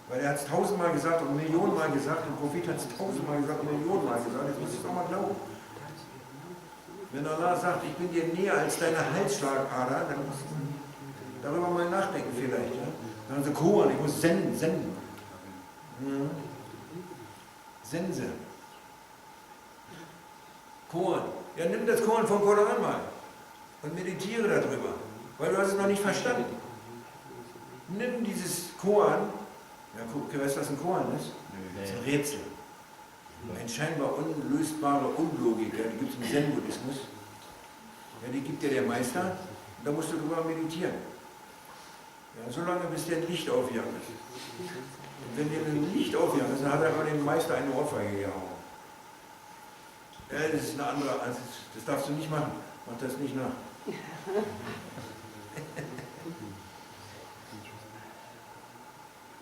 Weil er hat es 1000-mal gesagt und Millionenmal gesagt, und der Prophet hat es 1000-mal gesagt und Millionenmal gesagt, jetzt musst du es doch mal glauben. Wenn Allah sagt, ich bin dir näher als deine Halsschlagader, dann musst du darüber mal nachdenken vielleicht. Ja? Dann so, Koran, ich muss senden. Mhm. Sense. Koran. Ja, nimm das Koran vom Koran mal und meditiere darüber, weil du hast es noch nicht verstanden. Nimm dieses Koran. Ja, guck, weißt du, was ein Koran ist? Das ist ein Rätsel. Eine scheinbar unlösbare Unlogik, ja, die gibt es im Zen-Buddhismus. Ja, die gibt dir der Meister und da musst du drüber meditieren. Ja, solange bis der ein Licht aufjagen ist. Und wenn dir ein Licht aufjagen ist, dann hat er aber den Meister eine Ohrfeige gehauen. Ja, das ist eine andere, also das darfst du nicht machen. Mach das nicht nach.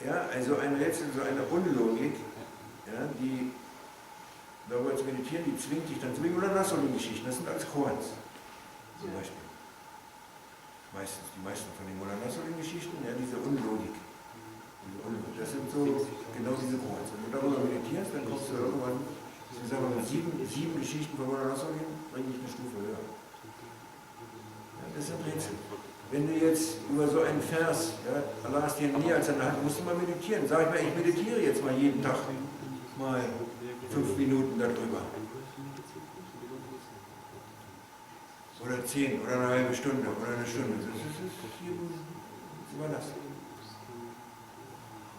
Ja, also ein Rätsel, so eine Unlogik, ja, die darüber zu meditieren, die zwingt dich dann zu oder Nassolin-Geschichten, das sind alles Korans, zum Beispiel. Meistens, die meisten von den Nassolin-Geschichten, ja, diese Unlogik. Das sind so genau diese Korans. Wenn du darüber meditierst, dann kommst du irgendwann, ich sage mal, sieben Geschichten von Nassolin, bringe ich eine Stufe höher. Ja, das sind Rätsel. Wenn du jetzt über so einen Vers, ja, Allah ist dir näher als deine Hand, musst du mal meditieren. Sag ich mal, ich meditiere jetzt mal jeden Tag mal 5 Minuten darüber. Oder 10 oder eine halbe Stunde oder eine Stunde. Das ist jedem überlassen.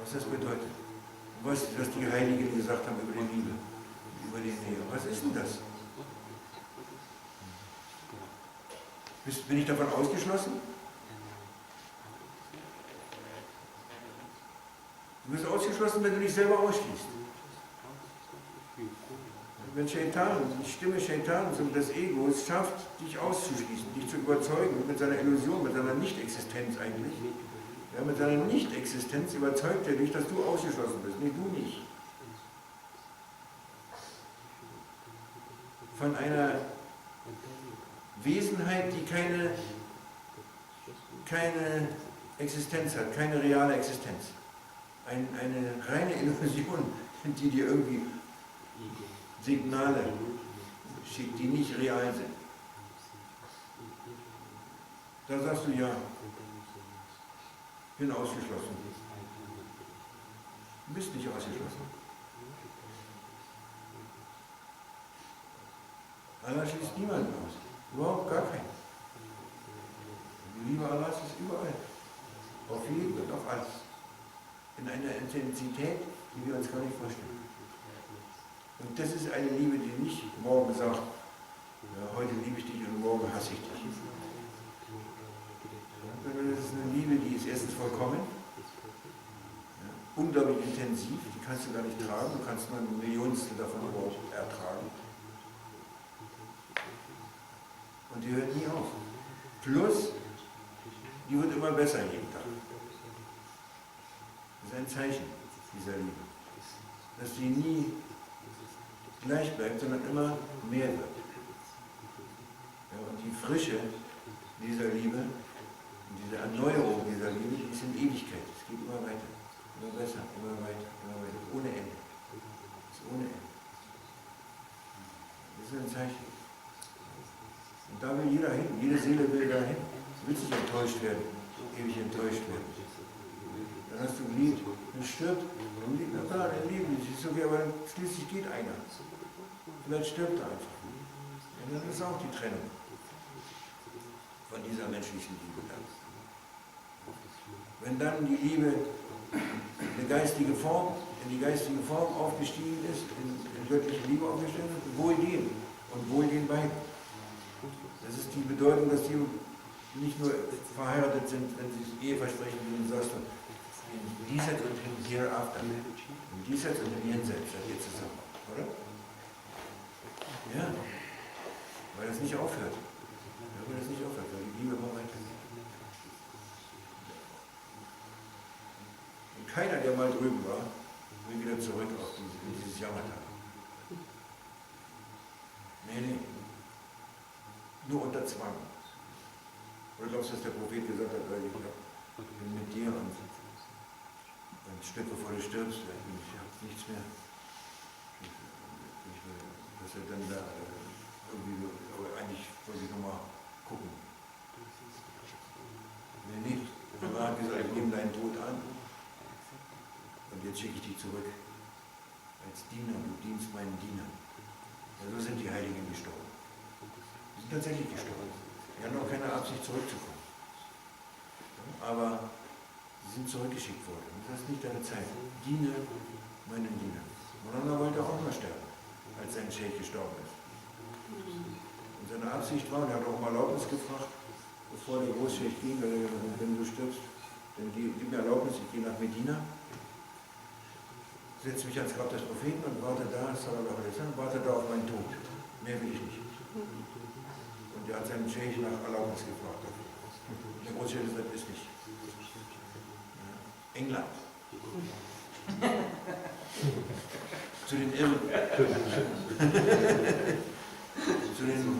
Was das bedeutet. Und was die Heiligen gesagt haben über die Liebe, über die Nähe. Was ist denn das? Bin ich davon ausgeschlossen? Du bist ausgeschlossen, wenn du dich selber ausschließt. Wenn Shaitan, die Stimme Shaitans und das Ego es schafft, dich auszuschließen, dich zu überzeugen mit seiner Illusion, mit seiner Nicht-Existenz eigentlich. Ja, mit seiner Nicht-Existenz überzeugt er dich, dass du ausgeschlossen bist. Nee, du nicht. Von einer Wesenheit, die keine Existenz hat, keine reale Existenz. Eine reine Illusion, die dir irgendwie Signale schickt, die nicht real sind. Da sagst du ja, bin ausgeschlossen. Du bist nicht ausgeschlossen. Allah schließt niemanden aus. Überhaupt gar keinen. Die Liebe Allahs ist überall. Auf jeden und auf alles. In einer Intensität, die wir uns gar nicht vorstellen. Und das ist eine Liebe, die nicht morgen sagt, ja, heute liebe ich dich und morgen hasse ich dich. Sondern das ist eine Liebe, die ist erstens vollkommen, ja, unglaublich intensiv, die kannst du gar nicht tragen, du kannst nur ein Millionstel davon überhaupt ertragen. Und die hört nie auf. Plus, die wird immer besser jeden Tag. Das ist ein Zeichen dieser Liebe. Dass sie nie gleich bleibt, sondern immer mehr wird. Ja, und die Frische dieser Liebe, Und diese Erneuerung dieser Liebe, die ist in Ewigkeit. Es geht immer weiter, immer besser, immer weiter, ohne Ende. Es ist ohne Ende. Das ist ein Zeichen. Und da will jeder hin, jede Seele will da hin. Du willst nicht enttäuscht werden, ewig enttäuscht werden. Dann hast du geliebt, dann stirbt, dann liegt na klar, dann lieben die sich so, aber schließlich geht einer. Vielleicht stirbt er einfach. Und dann ist auch die Trennung von dieser menschlichen Liebe dann. Wenn dann die Liebe in die geistige Form aufgestiegen ist, in göttliche Liebe aufgestiegen ist, wohl dem und wohl den beiden. Das ist die Bedeutung, dass die nicht nur verheiratet sind, wenn sie das Eheversprechen, wie du sagst, in diesseits und in hereafter. In diesseits und in jenseits seid ihr zusammen, oder? Ja, weil das nicht aufhört. Ja, weil das nicht aufhört, weil die Liebe immer weiter. Und keiner, der mal drüben war, will wieder zurück auf dieses Jammertal. Nee. Nur unter Zwang. Oder glaubst du, dass der Prophet gesagt hat, weil ich bin mit dir und ein Stück bevor du stirbst, ich habe nichts mehr. Dass er dann da irgendwie, aber eigentlich wollte ich nochmal gucken. Nee, nicht. Er hat gesagt, ich nehme deinen Tod an. Und jetzt schicke ich dich zurück. Als Diener, du dienst meinen Dienern. Ja, so sind die Heiligen gestorben. Sie sind tatsächlich gestorben. Die haben auch keine Absicht zurückzukommen. Aber sie sind zurückgeschickt worden. Das ist nicht deine Zeit. Diene meinen Dienern. Moulana wollte auch mal sterben, als sein Scheich gestorben ist. Und seine Absicht war, er hat auch um Erlaubnis gefragt, bevor der Großscheich ging, wenn du stirbst, dann gib mir Erlaubnis, ich gehe nach Medina, setze mich ans Grab des Propheten und warte da, warte da auf meinen Tod. Mehr will ich nicht. Und er hat seinen Scheich nach Erlaubnis gefragt. Der Großscheich hat gesagt, ist nicht. England. Zu den Irren.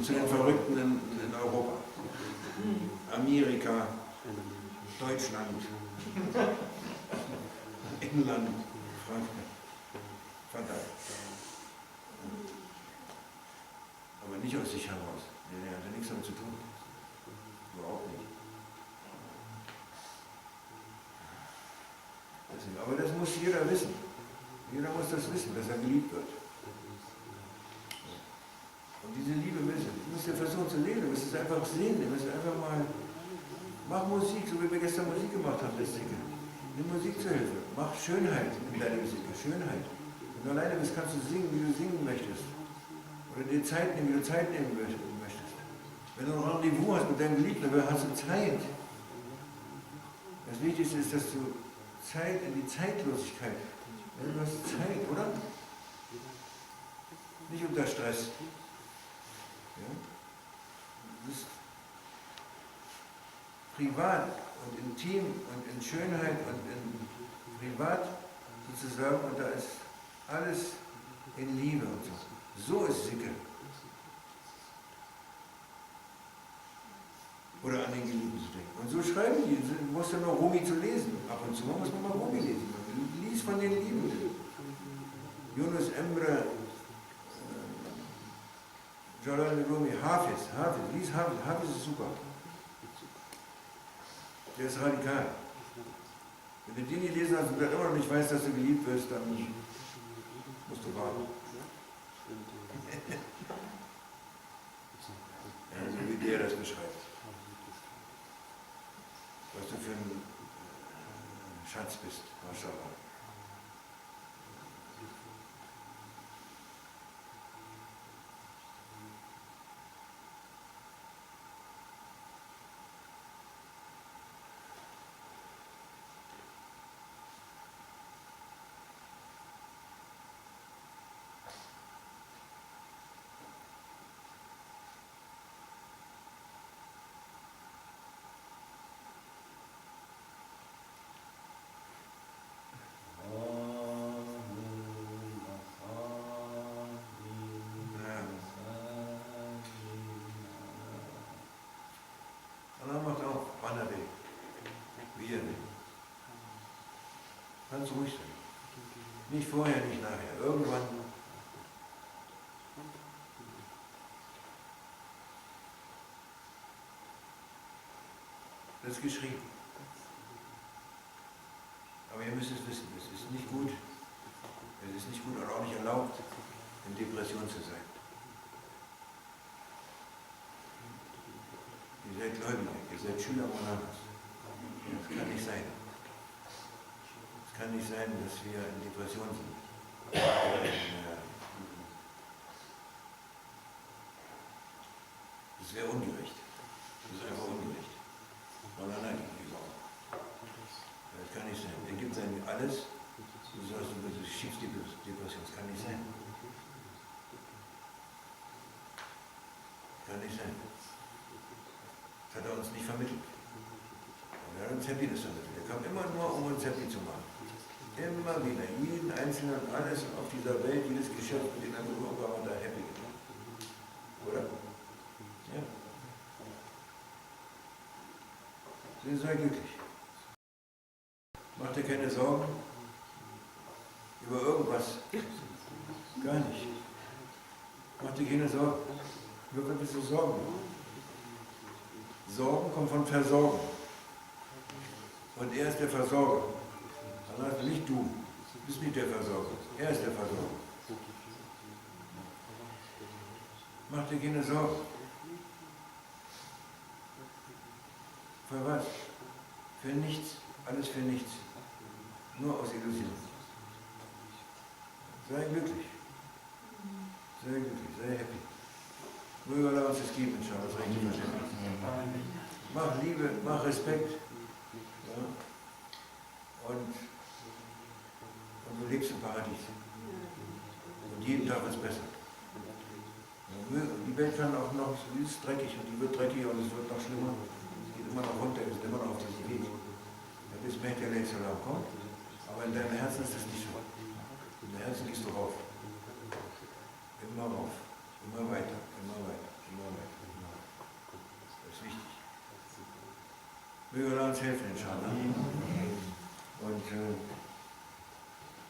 zu den Verrückten in Europa. Amerika, Deutschland, England, Frankreich. Fantastisch. Aber nicht aus sich heraus. Der hatte nichts damit zu tun. Überhaupt nicht. Aber das muss jeder wissen. Jeder muss das wissen, dass er geliebt wird. Und diese Liebe müsst ihr versuchen zu leben, ihr müsst es einfach sehen, ihr müsst einfach mal, mach Musik, so wie wir gestern Musik gemacht haben, das Ding. Nimm Musik zur Hilfe, mach Schönheit in deiner Musik, Schönheit. Wenn du alleine bist, kannst du singen, wie du singen möchtest. Oder dir Zeit nehmen, wie du Zeit nehmen möchtest. Wenn du ein Rendezvous hast mit deinem Geliebten, dann hast du Zeit. Das Wichtigste ist, dass du Zeit in die Zeitlosigkeit. Du hast Zeit, oder? Nicht unter Stress. Ja? Du bist privat und intim und in Schönheit und in privat sozusagen, und da ist alles in Liebe und so. So ist Sicke. Oder an den Geliebten zu denken. Und so schreiben die. Du musst ja noch Rumi zu lesen. Ab und zu muss man mal Rumi lesen. Lies von den Liebenden. Yunus Emre, Jalal Rumi, Hafiz. Lies Hafiz. Hafiz ist super. Der ist radikal. Wenn du den nicht lesen hast und dann immer noch nicht weißt, dass du geliebt wirst, dann musst du warten. Ja, so wie der das beschreibt. Was du für ein Schatz bist, Maschallah. Ganz ruhig sein. Nicht vorher, nicht nachher. Irgendwann. Das ist geschrieben. Aber ihr müsst es wissen, es ist nicht gut. Es ist nicht gut und auch nicht erlaubt, in Depression zu sein. Ihr seid Gläubige, ihr seid Schüler Monanas. Das kann nicht sein. Es kann nicht sein, dass wir in Depression sind. Das wäre ungerecht. Das ist einfach ungerecht. Nein, das kann nicht sein. Er gibt einem alles. Du sagst, du bist Schiffsdepression. Das kann nicht sein. Kann nicht sein. Das hat er uns nicht vermittelt. Er hat uns Happiness vermittelt. Er kam immer nur, um uns happy zu machen. Immer wieder. Jeden Einzelnen, alles auf dieser Welt, jedes Geschäft, mit dem er berührt war, da happy gemacht. Oder? Ja. Sei glücklich. Mach dir keine Sorgen über irgendwas. Gar nicht. Mach dir keine Sorgen. Über was bist du Sorgen? Sorgen kommt von Versorgen. Und er ist der Versorger. Also nicht du. Du bist nicht der Versorger. Er ist der Versorger. Mach dir keine Sorgen. Für was? Für nichts. Alles für nichts. Nur aus Illusion. Sei glücklich. Sei glücklich. Sei happy. Möge Allah uns das geben, inshallah, das rechte Verständnis. Mach Liebe, mach Respekt. Ja? Und du lebst im Paradies. Und jeden Tag ist besser. Die Welt kann auch noch, sie ist dreckig und die wird dreckiger und es wird noch schlimmer. Es geht immer noch runter, es ist immer noch auf diesem Weg. Bis Mehdi alayhi salam kommt. Aber in deinem Herzen ist das nicht so. In deinem Herzen gehst du rauf. Immer rauf. Immer weiter. Immer weiter. Immer weiter. Das ist wichtig. Möge Allah uns helfen, inshallah. Und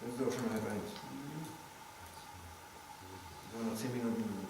das ist auch schon 12:30. So, noch 10 Minuten.